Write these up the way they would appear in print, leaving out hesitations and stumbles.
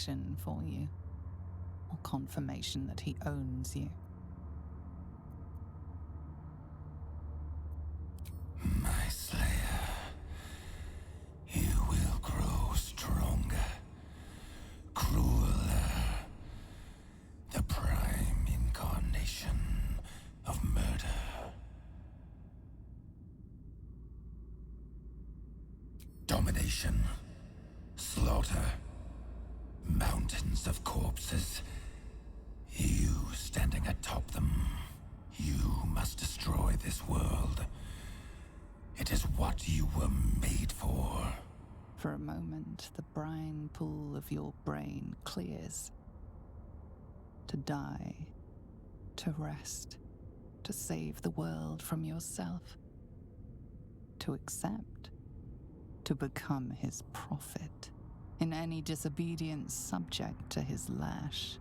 protection for you, or confirmation that he owns you. My slayer, you will grow stronger, crueler, the prime incarnation of murder. Domination, slaughter, mountains of corpses. You standing atop them. You must destroy this world. It is what you were made for. For a moment, the brine pool of your brain clears. To die, to rest, to save the world from yourself. To accept, to become his prophet, in any disobedience subject to his lash.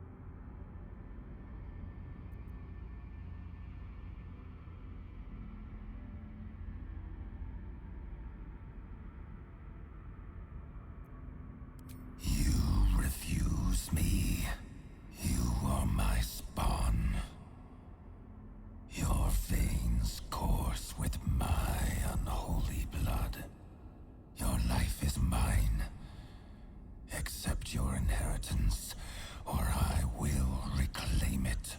You refuse me. You are my spawn. Your veins course with my unholy blood. Your life is mine. Accept your inheritance, or I will reclaim it.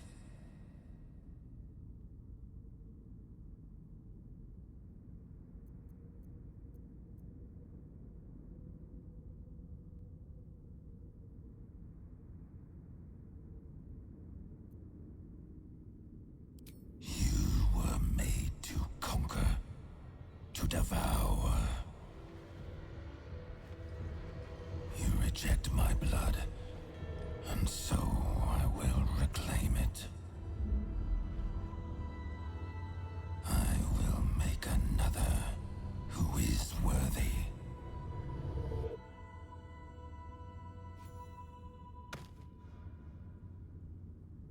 You were made to conquer, to devour. You reject my blood, and so I will reclaim it. I will make another who is worthy.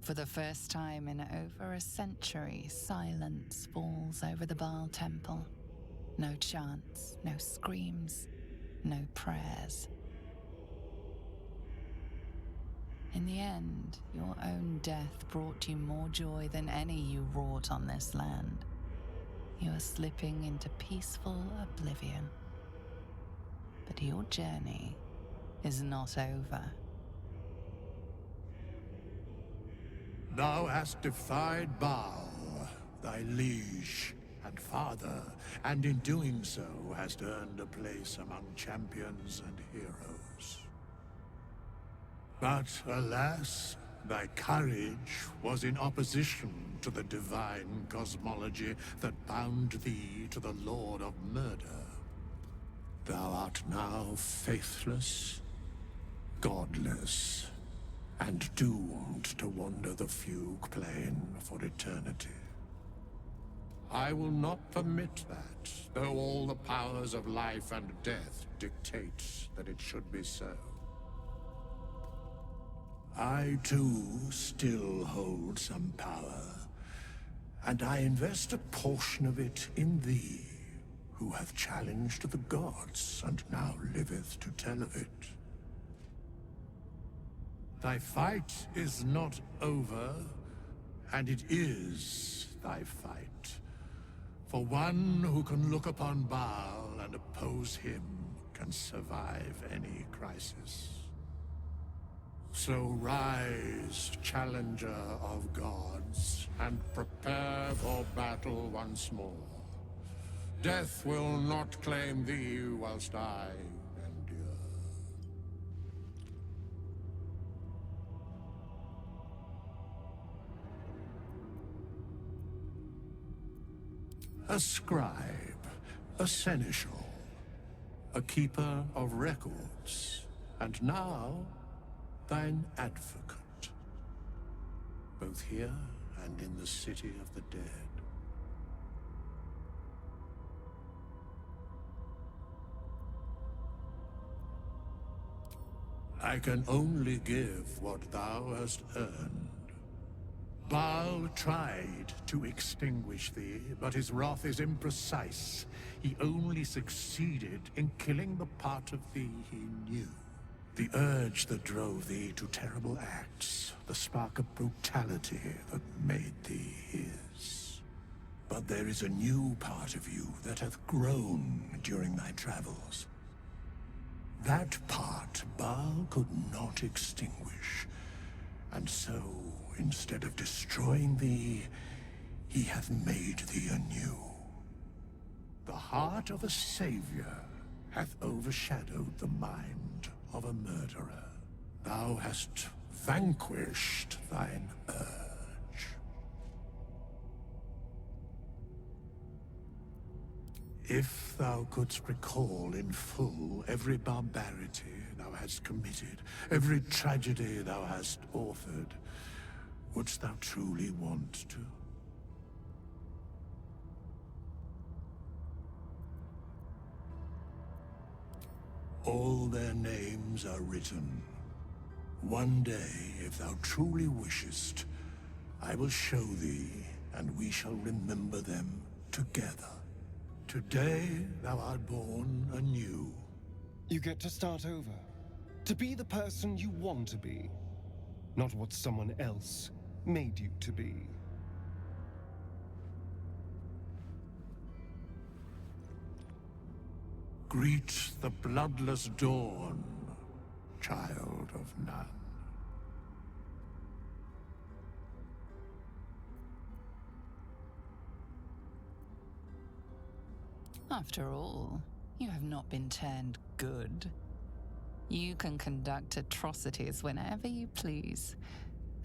For the first time in over a century, silence falls over the Baal temple. No chants, no screams, no prayers. In the end, your own death brought you more joy than any you wrought on this land. You are slipping into peaceful oblivion. But your journey is not over. Thou hast defied Baal, thy liege and father, and in doing so hast earned a place among champions and heroes. But alas, thy courage was in opposition to the divine cosmology that bound thee to the Lord of Murder. Thou art now faithless, godless, and doomed to wander the fugue plane for eternity. I will not permit that, though all the powers of life and death dictate that it should be so. I, too, still hold some power, and I invest a portion of it in thee, who hath challenged the gods and now liveth to tell of it. Thy fight is not over, and it is thy fight. For one who can look upon Baal and oppose him can survive any crisis. So rise, challenger of gods, and prepare for battle once more. Death will not claim thee whilst I endure. A scribe, a seneschal, a keeper of records, and now thine advocate, both here and in the city of the dead. I can only give what thou hast earned. Baal tried to extinguish thee, but his wrath is imprecise. He only succeeded in killing the part of thee he knew. The urge that drove thee to terrible acts, the spark of brutality that made thee his. But there is a new part of you that hath grown during thy travels. That part Baal could not extinguish, and so, instead of destroying thee, he hath made thee anew. The heart of a savior hath overshadowed the mind of a murderer. Thou hast vanquished thine urge. If thou couldst recall in full every barbarity thou hast committed, every tragedy thou hast authored, wouldst thou truly want to? All their names are written. One day, if thou truly wishest, I will show thee, and we shall remember them together. Today, thou art born anew. You get to start over. To be the person you want to be, not what someone else made you to be. Greet the bloodless dawn, child of none. After all, you have not been turned good. You can conduct atrocities whenever you please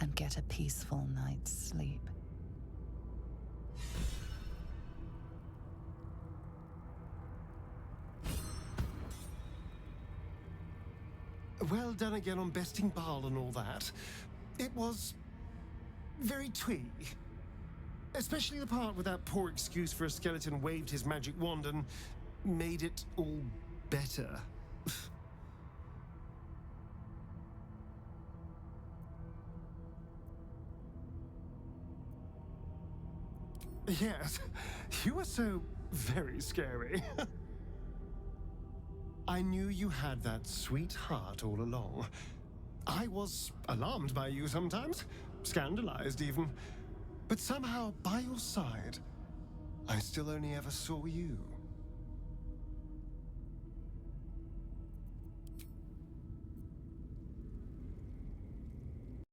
and get a peaceful night's sleep. Well done again on besting Baal and all that. It was very twee. Especially the part where that poor excuse for a skeleton waved his magic wand and made it all better. Yes, you were so very scary. I knew you had that sweet heart all along. I was alarmed by you sometimes, scandalized even. But somehow, by your side, I still only ever saw you.